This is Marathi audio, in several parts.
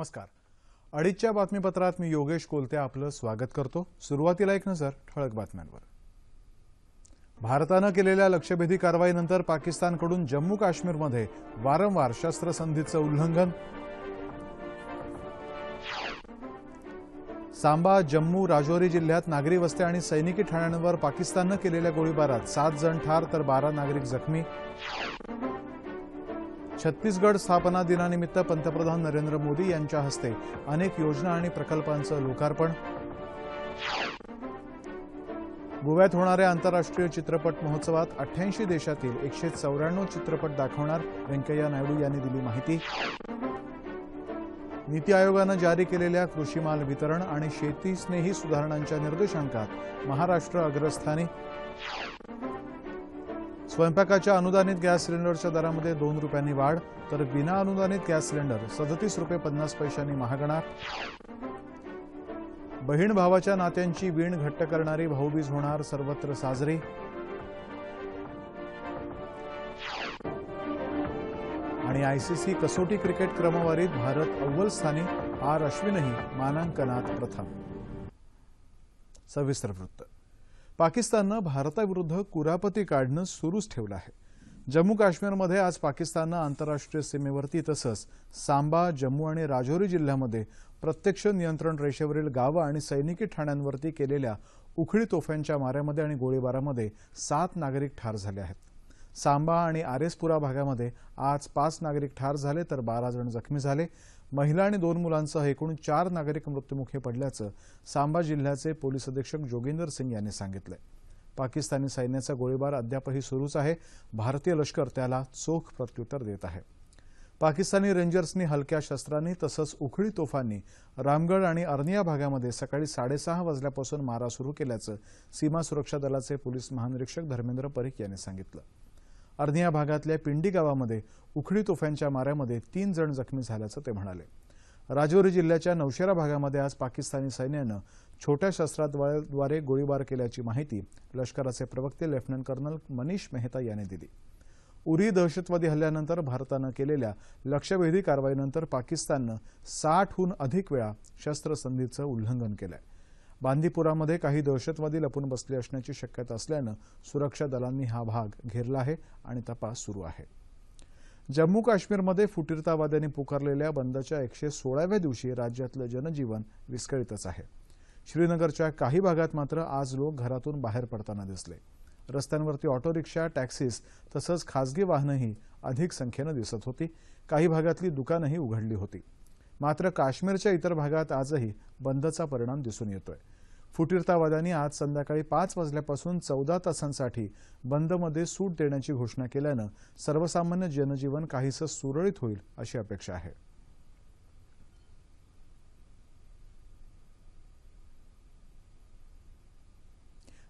नमस्कार. अडीचच्या बातमीपत्रात मी योगेश कोलते आपलं स्वागत करतो. सुरुवातीला एक नजर ठळक बातम्यांवर. भारतानं केलेल्या लक्ष्यभेदी कारवाईनंतर पाकिस्तानकडून जम्मू काश्मीरमध्ये वारंवार शस्त्रसंधीचं उल्लंघन. सांबा, जम्मू, राजौरी जिल्ह्यात नागरी वस्त्या आणि सैनिकी ठाण्यांवर पाकिस्ताननं केलेल्या गोळीबारात 7 जण ठार तर 12 नागरिक जखमी. छत्तीसगड स्थापना दिनानिमित्त पंतप्रधान नरेंद्र मोदी यांच्या हस्ते अनेक योजना आणि प्रकल्पांचं लोकार्पण. गोव्यात होणाऱ्या आंतरराष्ट्रीय चित्रपट महोत्सवात 88 देशातील 194 चित्रपट दाखवणार, व्यंकय्या नायडू यांनी दिली माहिती. नीती आयोगानं जारी केलेल्या कृषी माल वितरण आणि शेतीस्नेही सुधारणांच्या निर्देशांकात महाराष्ट्र अग्रस्थानी. स्वयंपाकाच्या अनुदानित गॅस सिलेंडरच्या दरामध्ये 2 रुपयांनी वाढ, तर विना अनुदानित गॅस सिलेंडर 37 रुपये 50 पैशांनी महागणार. बहीण भावाच्या नात्यांची वीण घट्ट करणारी भाऊबीज होणार सर्वत्र साजरी. आणि आयसीसी कसोटी क्रिकेट क्रमवारीत भारत अव्वल स्थानी, आर अश्विनही मानांकनात प्रथम. सविस्तर वृत्त. पाकिस्ताननं भारताविरुद्ध कुरापती काढणं सुरूच ठेवलं आहे. जम्मू काश्मीरमध्ये आज पाकिस्ताननं आंतरराष्ट्रीय सीमेवरती तसंच सांबा, जम्मू आणि राजौरी जिल्ह्यामध्ये प्रत्यक्ष नियंत्रण रेषेवरील गावं आणि सैनिकी ठाण्यांवरती केलेल्या उखळी तोफांच्या माऱ्यामध्ये आणि गोळीबारामध्ये 7 नागरिक ठार झाले आहेत. सांबा आणि आरेसपुरा भागामध्ये आज 5 नागरिक ठार झाले तर 12 जण जखमी झाले. महिला आणि 2 मुलांसह एकूण 4 नागरिक मृत्युमुखी पडल्याचं सांबा जिल्ह्याचे पोलीस अधीक्षक जोगिंदर सिंग यांनी सांगितलं. पाकिस्तानी सैन्याचा गोळीबार अद्यापही सुरूच आहे. भारतीय लष्कर त्याला चोख प्रत्युत्तर देत आहे. पाकिस्तानी रेंजर्सनी हलक्या शस्त्रांनी तसंच उखळी तोफांनी रामगढ आणि अर्निया भागामध्ये सकाळी 6:30 वाजल्यापासून मारा सुरू केल्याचं सीमा सुरक्षा दलाचे पोलीस महानिरीक्षक धर्मेंद्र परीख यांनी सांगितलं. अर्निया भागातल्या पिंडी गावामध्ये उखळी तोफांच्या माऱ्यामध्ये 3 जण जखमी झाल्याचं ते म्हणाले. राजौरी जिल्ह्याच्या नौशेरा भागामध्ये आज पाकिस्तानी सैन्यानं छोट्या शस्त्राद्वारे गोळीबार केल्याची माहिती लष्कराचे प्रवक्ते लेफ्टनंट कर्नल मनीष मेहता यांनी दिली. उरी दहशतवादी हल्ल्यानंतर भारतानं केलेल्या लक्ष्यभेदी कारवाईनंतर पाकिस्ताननं 60हून अधिक वेळा शस्त्रसंधीचं उल्लंघन केलंय. बांदीपुरामध्ये काही दहशतवादी लपून बसले असण्याची शक्यता असल्यानं सुरक्षा दलांनी हा भाग घेरला आहे आणि तपास सुरू आहे. जम्मू काश्मीरमध्ये फुटीरतावाद्यांनी पुकारलेल्या बंदच्या 116व्या दिवशी राज्यातलं जनजीवन विस्कळीतच आहे. श्रीनगरच्या काही भागात मात्र आज लोक घरातून बाहेर पडताना दिसले. रस्त्यांवरती ऑटो रिक्षा, टॅक्सीज तसंच खासगी वाहनंही अधिक संख्येनं दिसत होती. काही भागातली दुकानंही उघडली होती. मात्र काश्मीरच्या इतर भागात आजही बंदचा परिणाम दिसून येतोय. फुटीरतावाद्यांनी आज संध्याकाळी 5 वाजल्यापासून 14 तासांसाठी बंदमध्ये सूट देण्याची घोषणा केल्यानं सर्वसामान्य जनजीवन काहीसं सुरळीत होईल अशी अपेक्षा आहे.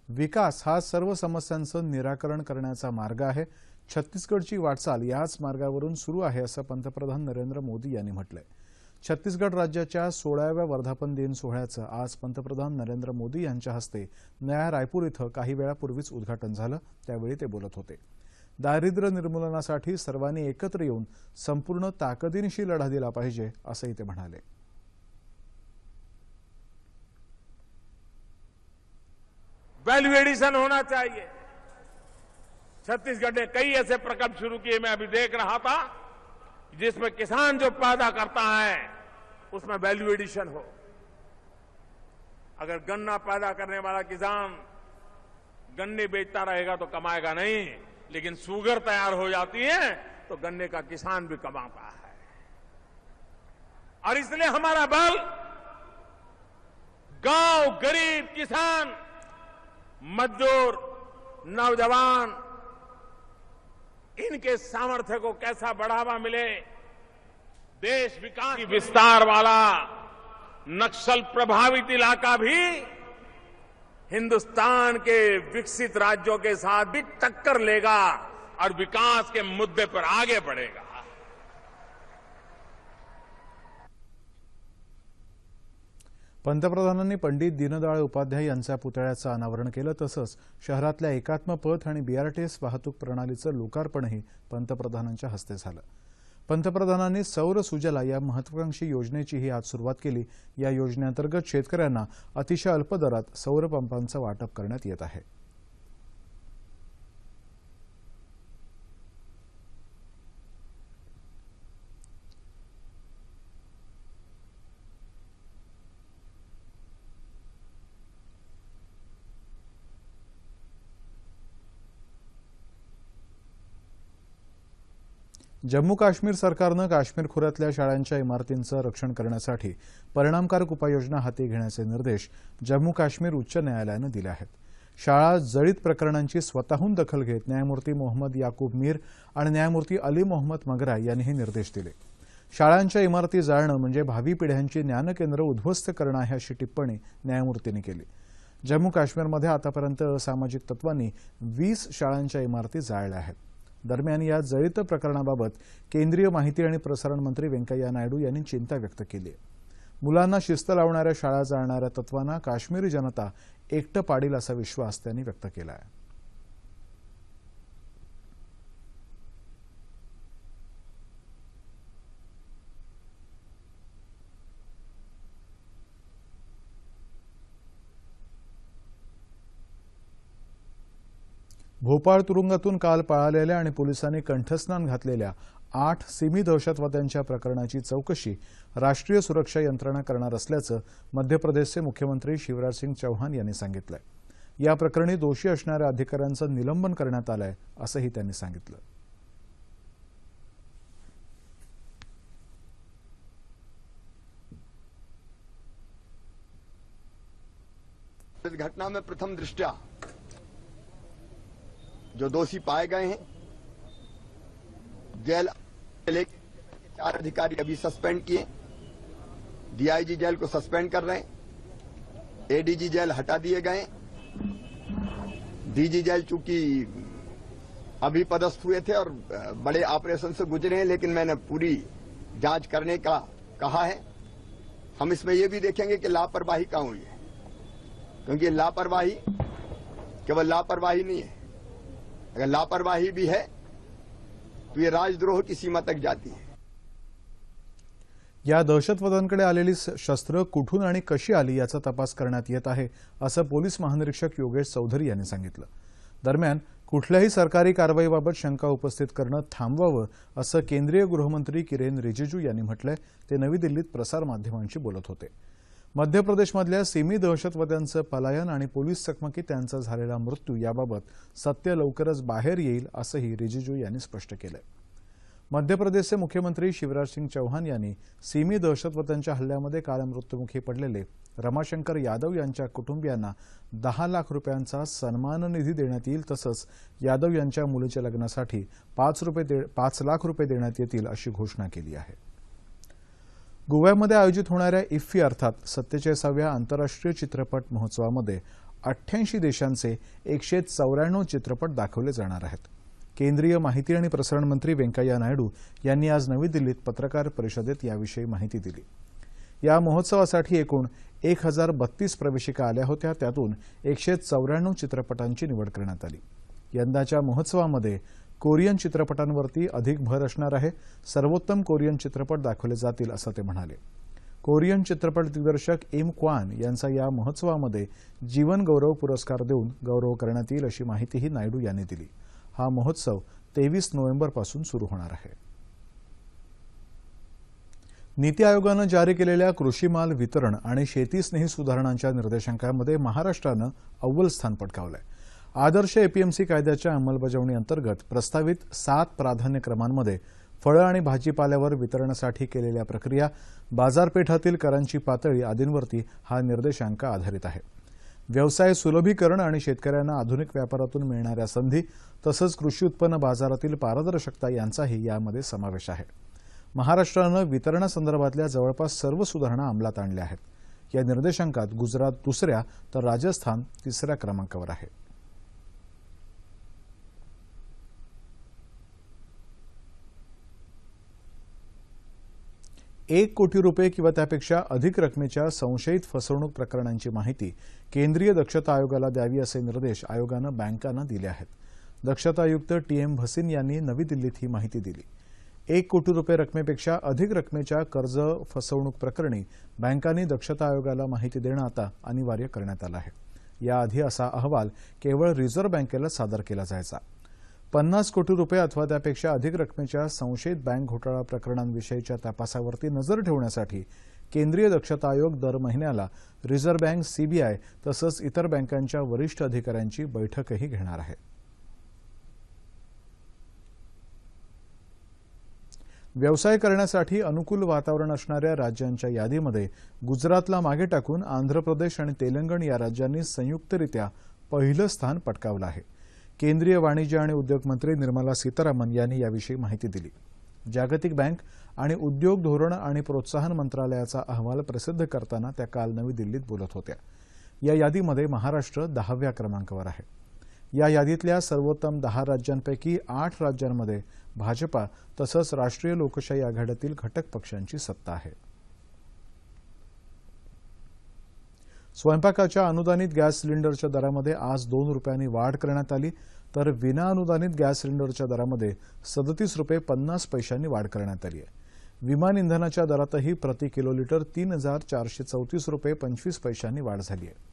विकास हा सर्व समस्यांचं निराकरण करण्याचा मार्ग आहे. छत्तीसगडची वाटचाल याच मार्गावरून सुरू आहे असं पंतप्रधान नरेंद्र मोदी यांनी म्हटलंय. छत्तीसगड राज्याच्या 16व्या वर्धापन दिन सोहळ्याचं आज पंतप्रधान नरेंद्र मोदी यांच्या हस्ते नया रायपूर इथं काही वेळापूर्वीच उद्घाटन झालं. त्यावेळी ते बोलत होते. दारिद्र्य निर्मूलनासाठी सर्वांनी एकत्र येऊन संपूर्ण ताकदीनिशी लढा दिला पाहिजे असंही ते म्हणाले. वैल्यू एडिशन होना चाहिए. छत्तीसगढ़ ने कई ऐसे प्रकल्प शुरू किए. मैं अभी देख रहा था जिसमें किसान जो पैदा करता है उसमें वैल्यू एडिशन हो. अगर गन्ना पैदा करने वाला किसान गन्ने बेचता रहेगा तो कमाएगा नहीं, लेकिन शुगर तैयार हो जाती है तो गन्ने का किसान भी कमाता है. और इसलिए हमारा बल गांव, गरीब, किसान, मजदूर, नौजवान, इनके सामर्थ्य को कैसा बढ़ावा मिले. देश विकास की विस्तार वाला नक्सल प्रभावित इलाका भी हिंदुस्तान के विकसित राज्यों के साथ भी टक्कर लेगा और विकास के मुद्दे पर आगे बढ़ेगा. पंतप्रधानांनी पंडित दीनदयाळ उपाध्याय यांच्या पुतळ्याचं अनावरण केलं. तसंच शहरातल्या एकात्म पथ आणि बीआरटीएस वाहतूक प्रणालीचं लोकार्पणही पंतप्रधानांच्या हस्ते झालं. पंतप्रधानांनी सौर सुजला या महत्त्वाकांक्षी योजनेचीही आज सुरुवात केली। या योजनेअंतर्गत शेतकऱ्यांना अतिशय अल्प दरात सौर पंपांचं वाटप करण्यात येत आहे। जम्मू काश्मीर सरकारनं काश्मीर खोऱ्यातल्या शाळांच्या इमारतींचं रक्षण करण्यासाठी परिणामकारक उपाययोजना हाती घेण्याचे निर्देश जम्मू काश्मीर उच्च न्यायालयानं दिले आहेत। शाळा जळीत प्रकरणांची स्वतःहून दखल घेत न्यायमूर्ती मोहम्मद याकूब मीर आणि न्यायमूर्ती अली मोहम्मद मगरा यांनी हे निर्देश दिले। शाळांच्या इमारती जाळणं म्हणजे भावी पिढ्यांची ज्ञानकेंद्र उद्ध्वस्त करणं आहे, अशी टिप्पणी न्यायमूर्तींनी केली। जम्मू काश्मीरमध्ये आतापर्यंत असामाजिक तत्वांनी 20 शाळांच्या इमारती जाळल्या आहेत। दरम्यान या जळीत प्रकरणाबाबत केंद्रीय माहिती आणि प्रसारण मंत्री व्यंकय्या नायडू यांनी चिंता व्यक्त केली आहे। मुलांना शिस्त लावणाऱ्या शाळा जाळणाऱ्या तत्वांना काश्मीरी जनता एकटं पाडील असा विश्वास त्यांनी व्यक्त केला आहे। भोपाळ तुरुंगातून काल पळालेल्या आणि पोलिसांनी कंठस्नान घातलेल्या 8 सिमी दहशतवाद्यांच्या प्रकरणाची चौकशी राष्ट्रीय सुरक्षा यंत्रणा करणार असल्याचं मध्य प्रदेशचे मुख्यमंत्री शिवराज सिंग चौहान यांनी सांगितलंय। या प्रकरणी दोषी असणाऱ्या अधिकाऱ्यांचं निलंबन करण्यात आलंय, असंही त्यांनी सांगितलं। इस घटना में प्रथम दृष्टया जो दोषी पाए गए हैं, जेल 4 अधिकारी अभी सस्पेंड किए, डीआईजी जेल को सस्पेंड कर रहे हैं, एडीजी जेल हटा दिए गए, डीजी जेल चूंकि अभी पदस्थ हुए थे और बड़े ऑपरेशन से गुजरे हैं, लेकिन मैंने पूरी जांच करने का कहा है। हम इसमें यह भी देखेंगे कि लापरवाही कहां हुई है, क्योंकि लापरवाही केवल लापरवाही नहीं है, अगर लापरवाही भी है तो ये राजद्रोह की सीमा तक जाती है। या दहशतवाद्यांकडे आलेली शस्त्र कुठून आणि कशी आली याचा तपास करण्यात येत आहे, असं पोलीस महानिरीक्षक योगेश चौधरी यांनी सांगितलं। दरम्यान कुठल्याही सरकारी कारवाईबाबत शंका उपस्थित करणं थांबवावं, असं केंद्रीय गृहमंत्री किरेन रिजिजू यांनी म्हटलंय। ते नवी दिल्लीत प्रसारमाध्यमांशी बोलत होते। मध्य प्रदेशमधल्या सिमी दहशतवाद्यांचं पलायन आणि पोलीस चकमकीत त्यांचा झालेला मृत्यू याबाबत सत्य लवकरच बाहेर येईल, असंही रिजिजू यांनी स्पष्ट केलंय। मध्य प्रदेशचे मुख्यमंत्री शिवराज सिंग चौहान यांनी सिमी दहशतवाद्यांच्या हल्ल्यामध्ये काल मृत्युमुखी पडलेले रमाशंकर यादव यांच्या कुटुंबियांना 10 लाख रुपयांचा सन्मान निधी देण्यात येईल, तसंच यादव यांच्या मुलीच्या लग्नासाठी 5 लाख रुपये देण्यात येतील, अशी घोषणा केली आहे। गोव्यामध्ये आयोजित होणाऱ्या इफ्फी अर्थात 47व्या आंतरराष्ट्रीय चित्रपट महोत्सवामध्ये 88 देशांचे 194 चित्रपट दाखवले जाणार आहेत। केंद्रीय माहिती आणि प्रसारण मंत्री व्यंकय्या नायडू यांनी आज नवी दिल्लीत पत्रकार परिषदेत याविषयी माहिती दिली। या महोत्सवासाठी एकूण 1032 प्रवेशिका आल्या होत्या, त्यातून 194 चित्रपटांची निवड करण्यात आली। यंदाच्या महोत्सवामध्ये कोरियन चित्रपटांवरती अधिक भर असणार आहे। सर्वोत्तम कोरियन चित्रपट दाखवले जातील, असं ते म्हणाले। कोरियन चित्रपट दिग्दर्शक इम क्वान यांचा या महोत्सवामध्ये जीवन गौरव पुरस्कार देऊन गौरव करण्यात येईल, अशी माहितीही नायडू यांनी दिली। हा महोत्सव 23 नोव्हेंबरपासून सुरू होणार आहे। नीती आयोगानं जारी केलेल्या कृषी माल वितरण आणि शेतीस्नेही सुधारणांच्या निर्देशांकामध्ये महाराष्ट्रानं अव्वल स्थान पटकावलंय। आदर्श एपीएमसी कायद्याच्या अंमलबजावणी अंतर्गत प्रस्तावित 7 प्राधान्यक्रमांमध्ये फळं आणि भाजीपाल्यावर वितरणासाठी केलेल्या प्रक्रिया, बाजारपेठातील करांची पातळी आदींवरती हा निर्देशांक आधारित आहे। व्यवसाय सुलभीकरण आणि शेतकऱ्यांना आधुनिक व्यापारातून मिळणाऱ्या संधी तसंच कृषी उत्पन्न बाजारातील पारदर्शकता यांचाही यामध्ये समावेश आहे। महाराष्ट्रानं वितरणासंदर्भातल्या जवळपास सर्व सुधारणा अंमलात आणल्या आहेत। या निर्देशांकात गुजरात 2ऱ्या तर राजस्थान 3ऱ्या क्रमांकावर आहे। 1 कोटी रुपये किंवा त्यापेक्षा अधिक रकमेच्या संशयित फसवणूक प्रकरणांची माहिती केंद्रीय दक्षता आयोगाला द्यावी, असे निर्देश आयोगानं बँकांना दिले आहेत। दक्षता आयुक्त TM भसीन यांनी नवी दिल्लीत ही माहिती दिली। 1 कोटी रुपये रकमेपेक्षा अधिक रकमेच्या कर्ज फसवणूक प्रकरणी बँकांनी दक्षता आयोगाला माहिती देणं आता अनिवार्य करण्यात आलं आहे। याआधी असा अहवाल केवळ रिझर्व्ह बँकेला सादर केला जायचा। 50 कोटी रुपये अथवा त्यापेक्षा अधिक रकमेच्या संशयित बँक घोटाळा प्रकरणांविषयीच्या तपासावरती नजर ठेवण्यासाठी केंद्रीय दक्षता आयोग दर महिन्याला रिझर्व्ह बँक, सीबीआय तसंच इतर बँकांच्या वरिष्ठ अधिकाऱ्यांची बैठकही घेणार आहे। व्यवसाय करण्यासाठी अनुकूल वातावरण असणाऱ्या राज्यांच्या यादीमध्ये गुजरातला मागे टाकून आंध्र प्रदेश आणि तेलंगण या राज्यांनी संयुक्तरित्या पहिलं स्थान पटकावलं आहे। केंद्रीय वाणिज्य आणि उद्योग मंत्री निर्मला सीतारामन यांनी याविषयी माहिती दिली। जागतिक बँक आणि उद्योग धोरण आणि प्रोत्साहन मंत्रालयाचा अहवाल प्रसिद्ध करताना त्या काल नवी दिल्लीत बोलत होत्या। या यादीमध्ये महाराष्ट्र 10व्या क्रमांकावर आहे। या यादीतल्या सर्वोत्तम 10 राज्यांपैकी 8 राज्यांमध्ये भाजपा तसंच राष्ट्रीय लोकशाही आघाडीतील घटक पक्षांची सत्ता आहे। स्वयंपाकाच्या अनुदानित गॅस सिलेंडरच्या दरामध्ये आज 2 रुपयांनी वाढ करण्यात आली, तर विनाअनुदानित गॅस सिलेंडरच्या दरामध्ये 37 रुपये 50 पैशांनी वाढ करण्यात आली आहे। विमान इंधनाच्या दरातही प्रति किलोलीटर 3,434 रुपये 25 पैशांनी वाढ झाली आहे।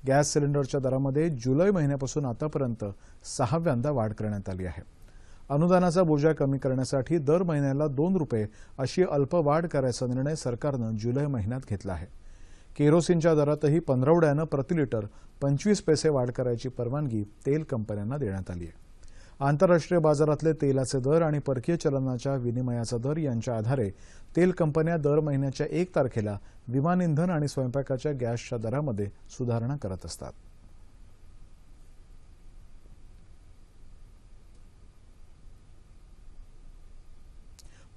गॅस सिलेंडरच्या दरामध्ये जुलै महिन्यापासून आतापर्यंत 6व्यांदा वाढ करण्यात आली आहे। अनुदानाचा बोजा कमी करण्यासाठी दर महिन्याला 2 रुपये अशी अल्प वाढ करायचा निर्णय सरकारनं जुलै महिन्यात घेतला आहे। केरोसिनच्या दरातही 15 प्रति लिटर 25 पैसे वाढ करायची परवानगी तेल कंपन्यांना देण्यात आली आहे। आंतरराष्ट्रीय बाजारातले तेलाचे दर आणि परकीय चलनाच्या विनिमयाचा दर यांच्या आधारे तेल कंपन्या दर महिन्याच्या 1 तारखेला विमान इंधन आणि स्वयंपाकाच्या गॅसच्या दरामध्ये सुधारणा करत असतात।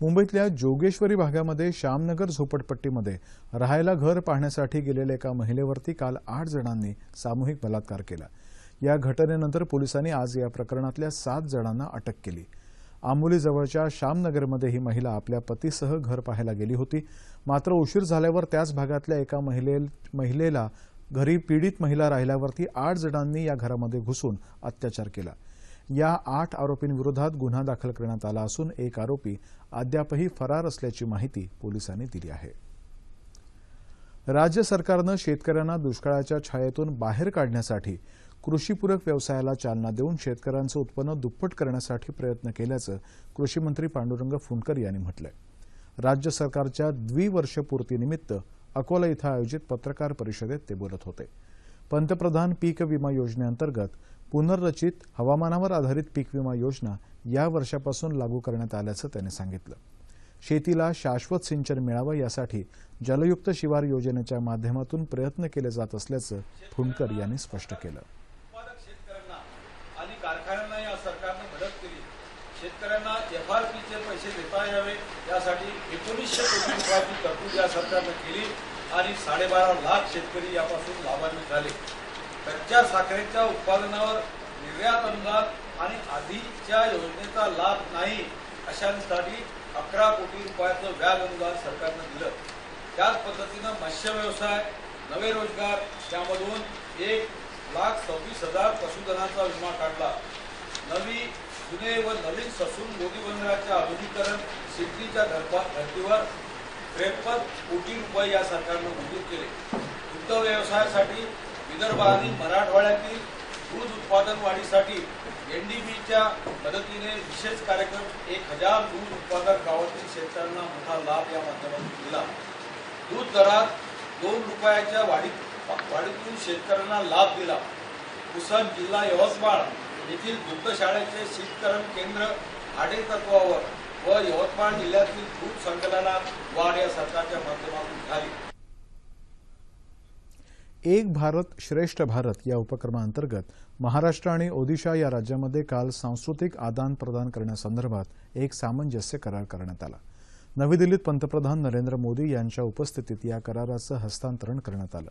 मुंबईतल्या जोगेश्वरी भागामध्ये श्यामनगर झोपडपट्टीमध्ये राहायला घर पाहण्यासाठी गेलेल्या एका महिलेवरती काल 8 जणांनी सामूहिक बलात्कार केला। या घटनेनंतर पोलिसांनी आज या प्रकरणातल्या 7 जणांना अटक केली। आंबोलीजवळच्या श्यामनगरमध्ये ही महिला आपल्या पतीसह घर पाहायला गेली होती, मात्र उशीर झाल्यावर त्याच भागातल्या एका महिलेला घरी पीडित महिला राहिल्यावरती 8 जणांनी या घरामध्ये घुसून अत्याचार केला। या 8 आरोपींविरोधात गुन्हा दाखल करण्यात आला असून एक आरोपी अद्यापही फरार असल्याची माहिती पोलिसांनी दिली आहे। राज्य सरकारनं शेतकऱ्यांना दुष्काळाच्या छायेतून बाहेर काढण्यासाठी कृषीपूरक व्यवसायाला चालना देऊन शेतकऱ्यांचं उत्पन्न दुप्पट करण्यासाठी प्रयत्न केल्याचं कृषी मंत्री पांडुरंग फुंडकर यांनी म्हटलंय। राज्य सरकारच्या द्विवर्षपूर्तीनिमित्त अकोला इथं आयोजित पत्रकार परिषदेत ते बोलत होते। पंतप्रधान पीक विमा योजनेअंतर्गत पुनर्रचित हवामानावर आधारित पीक विमा योजना या वर्षापासून लागू करण्यात आल्याचं त्यांनी सांगितलं। शेतीला शाश्वत सिंचन मिळावं यासाठी जलयुक्त शिवार योजनेच्या माध्यमातून प्रयत्न केले जात असल्याचं फुंडकर यांनी स्पष्ट केलं। आणि कारखान्यांना या सरकारने मदत केली। शेतकऱ्यांना एफआरपीचे पैसे देता यावे यासाठी 1900 कोटी रुपयाची तरतूद या सरकारने केली आणि 12.5 लाख शेतकरी यापासून लाभान्वित झाले। कच्च्या साखरेच्या उत्पादनावर निर्यात अनुदान आणि आधीच्या योजनेचा लाभ नाही अशांसाठी 11 कोटी रुपयाचं व्याज अनुदान सरकारने दिलं। त्याच पद्धतीनं मत्स्य व्यवसाय, नवे रोजगार त्यामधून 1,26,000 पशुधनाचा विमा काढला। जुने व नवीन ससून मोदी बंदराच्या आधुनिकीकरण सिडनीच्या धर्तीवर 53 कोटी रुपये या सरकारने मंजूर केले। दुग्ध व्यवसायासाठी विदर्भ आणि मराठवाड्यातील दूध उत्पादन वाढीसाठी एनडीबीच्या मदतीने विशेष कार्यक्रम 1000 दूध उत्पादक गावातील शेतकऱ्यांना मोठा लाभ या माध्यमातून दिला। दूध दरात 2 रुपयाच्या वाढीतून शेतकऱ्यांना लाभ दिला। पुसद जिल्हा यवतमाळ येथील दुग्धशाळेचे शीतकरण केंद्र भाडे तत्वावर व यवतमाळ जिल्ह्यातील दूध संकलनात वाढ या सरकारच्या माध्यमातून झाली। एक भारत श्रेष्ठ भारत या उपक्रमाअंतर्गत महाराष्ट्र आणि ओदिशा या राज्यामध्ये काल सांस्कृतिक आदान प्रदान करण्यासंदर्भात एक सामंजस्य करार करण्यात आला। नवी दिल्लीत पंतप्रधान नरेंद्र मोदी यांच्या उपस्थितीत या कराराचं हस्तांतरण करण्यात आलं।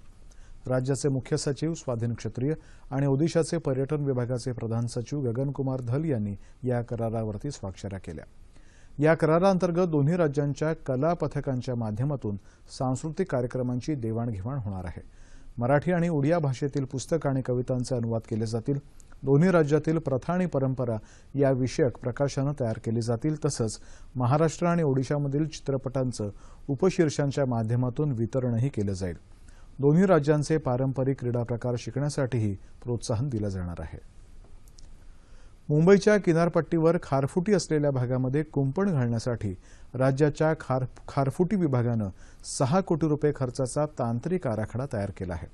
राज्याचे मुख्य सचिव स्वाधीन क्षत्रिय आणि ओदिशाचे पर्यटन विभागाचे प्रधान सचिव गगनकुमार धल यांनी या करारावरती स्वाक्षऱ्या केल्या। या कराराअंतर्गत दोन्ही राज्यांच्या कला पथकांच्या माध्यमातून सांस्कृतिक कार्यक्रमांची देवाणघेवाण होणार आहे। मराठी आणि ओडिया भाषेतील पुस्तक आणि कवितांचे अनुवाद केले जातील। दोन्ही राज्यातील प्रथा आणि परंपरा या विषयक प्रकाशनं तयार केली जातील. तसंच महाराष्ट्र आणि ओडिशामधील चित्रपटांचं उपशीर्षांच्या माध्यमातून वितरणही केलं जाईल. दोन्ही राज्यांचे पारंपरिक क्रीडा प्रकार शिकण्यासाठीही प्रोत्साहन दिलं जाणार आहे. मुंबईच्या किनारपट्टीवर खारफुटी असलेल्या भागामध्ये कुंपण घालण्यासाठी राज्याच्या खारफुटी विभागानं 6 कोटी रुपये खर्चाचा तांत्रिक आराखडा तयार केला आहे.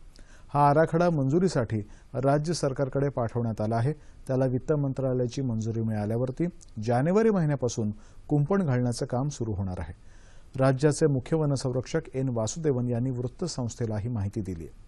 हा आराखडा मंजुरीसाठी राज्य सरकारकडे पाठवण्यात आला आहे. त्याला वित्त मंत्रालयाची मंजुरी मिळाल्यावरती जानेवारी महिन्यापासून कुंपण घालण्याचं काम सुरू होणार आहे. राज्याचे मुख्य वनसंरक्षक एन वासुदेवन यांनी वृत्तसंस्थेला ही माहिती दिली आहे.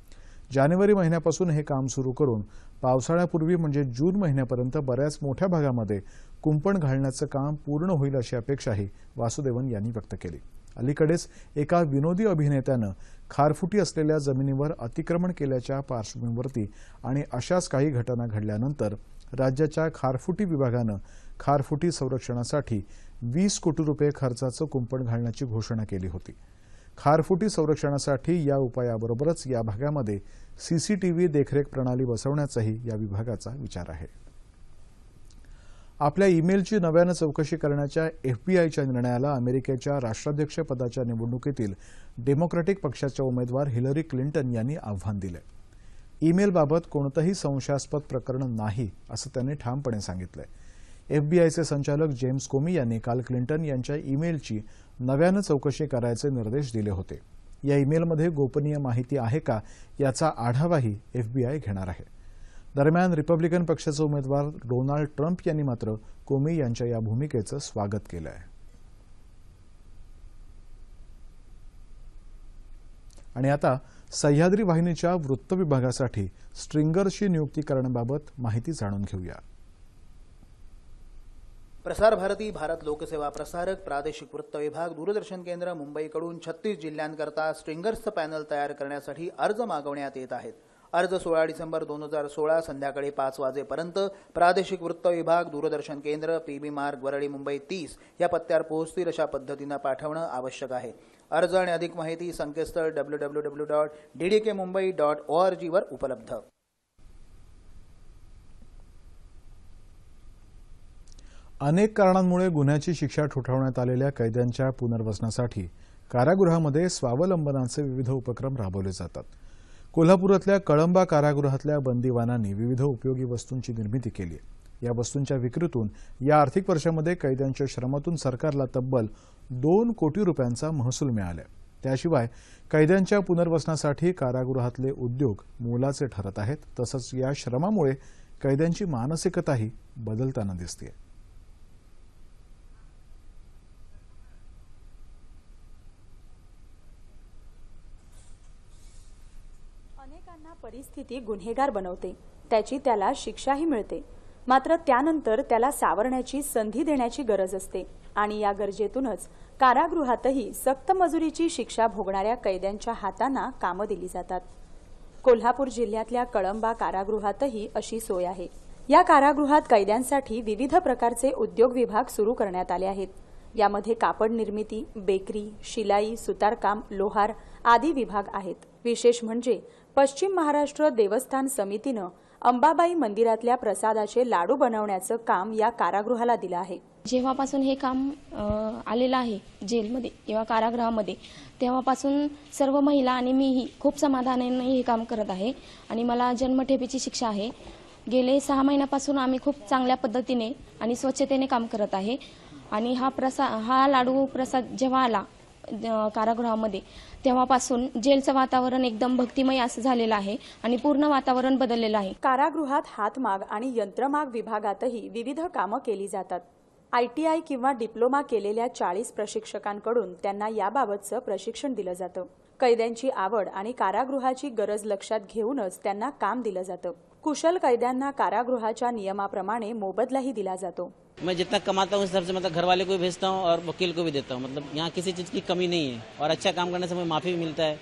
जानेवारी महिन्यापासून हे काम सुरू करून पावसाळ्यापूर्वी म्हणजे जून महिन्यापर्यंत बऱ्याच मोठ्या भागामध्ये कुंपण घालण्याचं काम पूर्ण होईल अशी अपेक्षाही वासुदेवन यांनी व्यक्त केली. अलीकडेच एका विनोदी अभिनेत्यानं खारफुटी असलेल्या जमिनीवर अतिक्रमण केल्याच्या पार्श्वभूमीवरती आणि अशाच काही घटना घडल्यानंतर राज्याच्या खारफुटी विभागानं खारफुटी संरक्षणासाठी 20 कोटी रुपये खर्चाचं कुंपण घालण्याची घोषणा केली होती. खारफुटी संरक्षणासाठी या उपायाबरोबरच या भागामध्ये सीसीटीव्ही देखरेख प्रणाली बसवण्याचाही या विभागाचा विचार आहे. आपल्या ईमेलची नव्यानं चौकशी करण्याच्या एफबीआयच्या निर्णयाला अमेरिकेच्या राष्ट्राध्यक्षपदाच्या निवडणुकीतील डेमोक्रॅटिक पक्षाच्या उमेदवार हिलरी क्लिंटन यांनी आव्हान दिलं. ईमेलबाबत कोणतंही संशयास्पद प्रकरण नाही असं त्यांनी ठामपणे सांगितलंय. एफबीआयचे संचालक जेम्स कोमी यांनी काल क्लिंटन यांच्या ईमेलची नव्यानं चौकशी करायचे निर्देश दिले होते. या ईमेलमध्ये गोपनीय माहिती आहे का याचा आढावाही एफबीआय घेणार आहे. दरम्यान रिपब्लिकन पक्षाचे उमेदवार डोनाल्ड ट्रम्प यांनी मात्र कोमी यांच्या या भूमिकेचं स्वागत केलं आहे. आणि आता सह्याद्री वाहिनीच्या वृत्त विभागासाठी स्ट्रिंगर्सची नियुक्ती करण्याबाबत माहिती जाणून घेऊया. प्रसार भारती भारत लोकसेवा प्रसारक प्रादेशिक वृत्त विभाग दूरदर्शन केंद्र मुंबईकडून 36 जिल्ह्यांकरता स्ट्रिंगर्सचं पॅनल तयार करण्यासाठी अर्ज मागवण्यात येत आहेत. अर्ज 16 डिसेंबर 2016 संध्याकाळी 5 वाजेपर्यंत प्रादेशिक वृत्त विभाग दूरदर्शन केंद्र पीबी मार्ग वरळी मुंबई 30 या पत्त्यावर पोहोचतील अशा पद्धतीनं पाठवणं आवश्यक आहे. अर्ज आणि अधिक माहिती संकेतस्थळ www.ddkmumbai.org वर उपलब्ध. अनेक कारणांमुळे गुन्ह्याची शिक्षा ठोठावण्यात आलेल्या कैद्यांच्या पुनर्वसनासाठी कारागृहामध्ये स्वावलंबनाचे विविध उपक्रम राबवले जातात. कोल्हापुरातल्या कळंबा कारागृहातल्या बंदीवानांनी विविध उपयोगी वस्तूंची निर्मिती केली आहे. या वस्तूंच्या विक्रीतून या आर्थिक वर्षामध्ये कैद्यांच्या श्रमातून सरकारला तब्बल 2 कोटी रुपयांचा महसूल मिळाला. त्याशिवाय कैद्यांच्या पुनर्वसनासाठी कारागृहातले उद्योग मोलाचे ठरत आहेत. तसंच या श्रमामुळे कैद्यांची मानसिकताही बदलताना दिसते. अनेकांना परिस्थिती गुन्हेगार बनवते, त्याची त्याला शिक्षाही मिळते. मात्र त्यानंतर त्याला सावरण्याची संधी देण्याची गरज असते आणि या गरजेतूनच कारागृहातही सक्त मजुरीची शिक्षा भोगणाऱ्या कैद्यांच्या हातांना कामं दिली जातात. कोल्हापूर जिल्ह्यातल्या कळंबा कारागृहातही अशी सोय आहे. या कारागृहात कैद्यांसाठी विविध प्रकारचे उद्योग विभाग सुरू करण्यात आले आहेत. यामध्ये कापड निर्मिती, बेकरी, शिलाई, सुतारकाम, लोहार आदी विभाग आहेत. विशेष म्हणजे पश्चिम महाराष्ट्र देवस्थान समितीनं अंबाबाई मंदिरातल्या प्रसादाचे लाडू बनवण्याचं काम या कारागृहाला दिलं आहे. जेव्हापासून हे काम आलेलं आहे जेलमध्ये किंवा कारागृहामध्ये, तेव्हापासून सर्व महिला आणि मीही खूप समाधानाने हे काम करत आहे आणि मला जन्मठेपेची शिक्षा आहे. गेले 6 महिन्यापासून आम्ही खूप चांगल्या पद्धतीने आणि स्वच्छतेने काम करत आहे आणि हा लाडू प्रसाद जेव्हा आला कारागृहामध्ये तेव्हापासून जेलचं वातावरण एकदम भक्तिमय असं झालेलं आहे आणि पूर्ण वातावरण बदललेलं आहे. कारागृहात हातमाग आणि यंत्रमाग विभागातही विविध कामं केली जातात. ITI किंवा डिप्लोमा केलेल्या 40 प्रशिक्षकांकडून त्यांना याबाबतचं प्रशिक्षण दिलं जातं. कैद्यांची आवड आणि कारागृहाची गरज लक्षात घेऊनच त्यांना काम दिलं जातं. कुशल कैद्यांना कारागृहाच्या नियमाप्रमाणे मोबदलाही दिला जातो. मैं जितना कमाता हूँ उस हिसाब से मतलब घर वाले को भी भेजता हूँ और वकील को भी देता हूँ. मतलब यहाँ किसी चीज़ की कमी नहीं है और अच्छा काम करने से मुझे माफ़ी भी मिलता है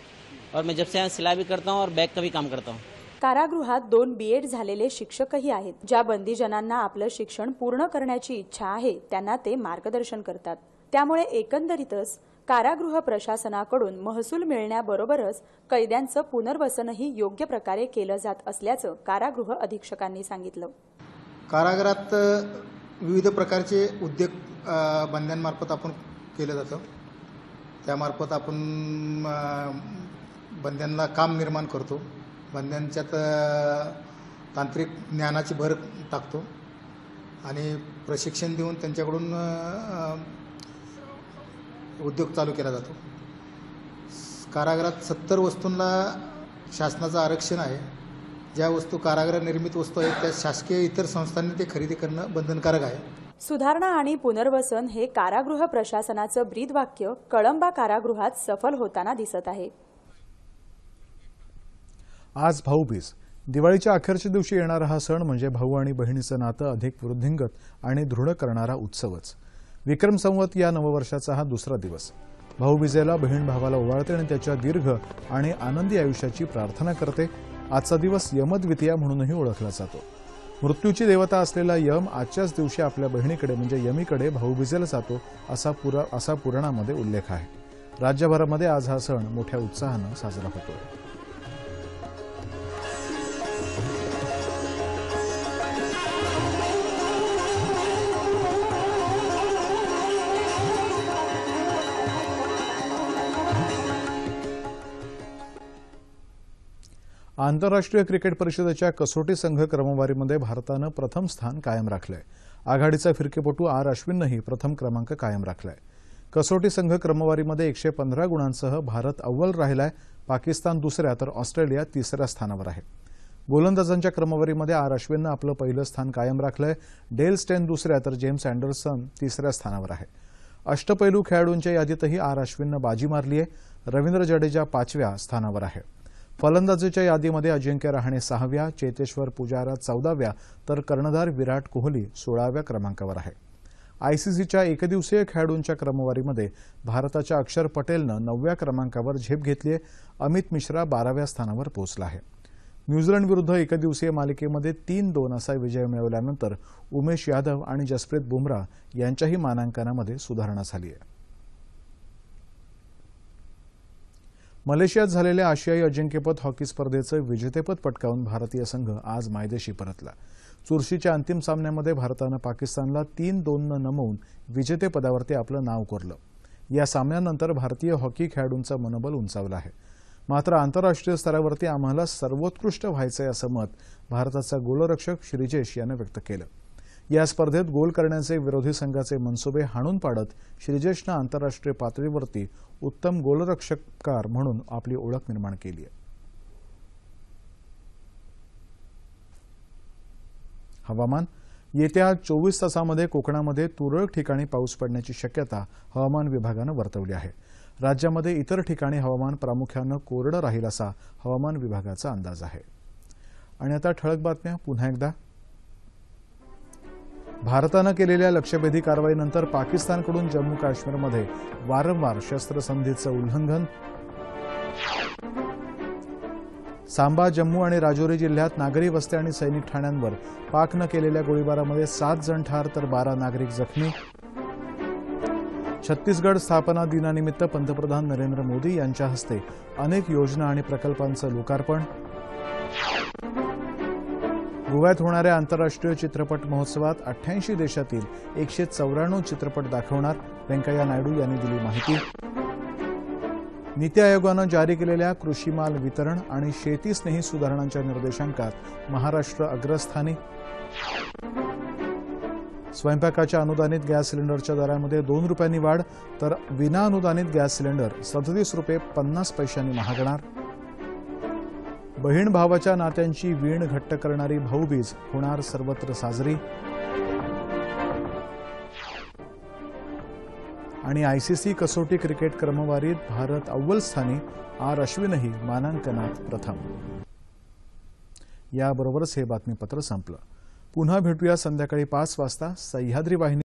और मैं जब से यहाँ सिलाई भी करता हूँ और बैग का भी काम करता हूँ. कारागृहात 2 BEd झालेले शिक्षकही आहेत. ज्या बंदीजनांना आपलं शिक्षण पूर्ण करण्याची इच्छा आहे त्यांना ते मार्गदर्शन करतात. त्यामुळे एकंदरीतच कारागृह प्रशासनाकडून महसूल मिळण्याबरोबरच कैद्यांचं पुनर्वसनही योग्य प्रकारे केलं जात असल्याचं कारागृह अधीक्षकांनी सांगितलं. कारागृहात विविध प्रकारचे उद्योग बंद्यांमार्फत आपण केलं जातं. त्यामार्फत आपण बंद्यांना काम निर्माण करतो. बंद्यांच्यात तांत्रिक ज्ञानाची भर टाकतो आणि प्रशिक्षण देऊन त्यांच्याकडून उद्योग चालू केला जातो. कारागृहात 70 वस्तूंना शासनाचं आरक्षण आहे. ज्या वस्तू कारागृह निर्मित वस्तू आहेत त्या शासकीय इतर संस्थांनी ते खरेदी करणं बंधनकारक आहे. सुधारणा आणि पुनर्वसन हे कारागृह प्रशासनाचं ब्रीदवाक्य कळंबा कारागृहात सफल होताना दिसत आहे. आज भाऊबीज. दिवाळीच्या अखेरच्या दिवशी येणारा हा सण म्हणजे भाऊ आणि बहिणीचं नातं अधिक वृद्धिंगत आणि दृढ करणारा उत्सवच. विक्रम संवत या नववर्षाचा हा दुसरा दिवस. भाऊबीजेला बहीण भावाला ओवाळते आणि त्याच्या दीर्घ आणि आनंदी आयुष्याची प्रार्थना करते. आजचा दिवस यमद्वितीया म्हणूनही ओळखला जातो. मृत्यूची देवता असलेला यम आजच्याच दिवशी आपल्या बहिणीकडे म्हणजे यमीकडे भाऊबीजेला जातो असा पुराणामध्ये उल्लेख आहे. राज्यभरामध्ये आज हा सण मोठ्या उत्साहानं साजरा होतो. आंतरराष्ट्रीय क्रिकेट परिषदेच्या कसोटी संघ क्रमवारीमध्ये भारतानं प्रथम स्थान कायम राखलंय. आघाडीचा फिरकीपटू आर अश्विननंही प्रथम क्रमांक कायम राखलाय. कसोटी संघ क्रमवारीमध्ये 115 गुणांसह भारत अव्वल राहिलाय. पाकिस्तान दुसऱ्या तर ऑस्ट्रेलिया तिसऱ्या स्थानावर आहे. गोलंदाजांच्या क्रमवारीमध्ये आर अश्विननं आपलं पहिलं स्थान कायम राखलंय. डेल स्टेन दुसऱ्या तर जेम्स अँडरसन तिसऱ्या स्थानावर आहे. अष्टपैलू खेळाडूंच्या यादीतही आर अश्विननं बाजी मारली आहे. रवींद्र जडेजा 5व्या स्थानावर आहे. फलंदाजीच्या यादीमध्ये अजिंक्य रहाणे 6व्या, चेतेश्वर पुजारा 14व्या तर कर्णधार विराट कोहली 16व्या क्रमांकावर आहे. आयसीसीच्या एकदिवसीय खेळाडूंच्या क्रमवारीमध्ये भारताच्या अक्षर पटेलनं 9व्या क्रमांकावर झेप घेतली आहे. अमित मिश्रा 12व्या स्थानावर पोहोचला आहे. न्यूझीलंड विरुद्ध एकदिवसीय मालिकेमध्ये 3-2 असा विजय मिळवल्यानंतर उमेश यादव आणि जसप्रीत बुमराह यांच्याही मानांकनामध्ये सुधारणा झाली आहे. मलेशियात झालेल्या आशियाई अजिंक्यपद हॉकी स्पर्धेचं विजेतेपद पटकावून भारतीय संघ आज मायदेशी परतला. चुरशीच्या अंतिम सामन्यामध्ये भारतानं पाकिस्तानला 3-2 नमवून विजेतेपदावरती आपलं नाव कोरलं. या सामन्यानंतर भारतीय हॉकी खेळाडूंचं मनोबल उंचावलं आहे. मात्र आंतरराष्ट्रीय स्तरावरती आम्हाला सर्वोत्कृष्ट व्हायचंय असं मत भारताचा गोलरक्षक श्रीजेश यानं व्यक्त केलं. या स्पर्धेत गोल करण्याचे विरोधी संघाचे मनसुबे हाणून पाडत श्रीजेशनं आंतरराष्ट्रीय पातळीवरती उत्तम गोलरक्षककार म्हणून आपली ओळख निर्माण केली आहे. हवामान. येत्या 24 तासामध्ये कोकणामध्ये तुरळक ठिकाणी पाऊस पडण्याची शक्यता हवामान विभागानं वर्तवली आहे. राज्यामध्ये इतर ठिकाणी हवामान प्रामुख्यानं कोरडं राहील असा हवामान विभागाचा अंदाज आहे. आणि आता ठळक बातम्या पुन्हा एकदा. भारतानं केलेल्या लक्ष्यभेदी कारवाईनंतर पाकिस्तानकडून जम्मू काश्मीरमध्ये वारंवार शस्त्रसंधीचं उल्लंघन. सांबा, जम्मू आणि राजौरी जिल्ह्यात नागरी वस्त्या आणि सैनिक ठाण्यांवर पाकनं केलेल्या गोळीबारामध्ये 7 जण ठार तर 12 नागरिक जखमी. छत्तीसगड स्थापना दिनानिमित्त पंतप्रधान नरेंद्र मोदी यांच्या हस्ते अनेक योजना आणि प्रकल्पांचं लोकार्पण. गोव्यात होणाऱ्या आंतरराष्ट्रीय चित्रपट महोत्सवात 88 देशातील 194 चित्रपट दाखवणार. व्यंकय्या नायडू यांनी दिली माहिती. नीती आयोगानं जारी केलेल्या कृषी माल वितरण आणि शेतीस्नेही सुधारणांच्या निर्देशांकात महाराष्ट्र अग्रस्थानी. स्वयंपाकाच्या अनुदानित गॅस सिलेंडरच्या दरामध्ये 2 रुपयांनी वाढ तर विनाअनुदानित गॅस सिलेंडर 37 रुपये 50 पैशांनी महागणार. बहीण भावाच्या नात्यांची वीण घट्ट करणारी भाऊबीज होणार सर्वत्र साजरी. आणि आयसीसी कसोटी क्रिकेट क्रमवारीत भारत अव्वल स्थानी. आर अश्विनही मानांकनात प्रथम. याबरोबरच हे बातमीपत्र संपलं. पुन्हा भेटूया संध्याकाळी 5 वाजता. सह्याद्री वाहिनी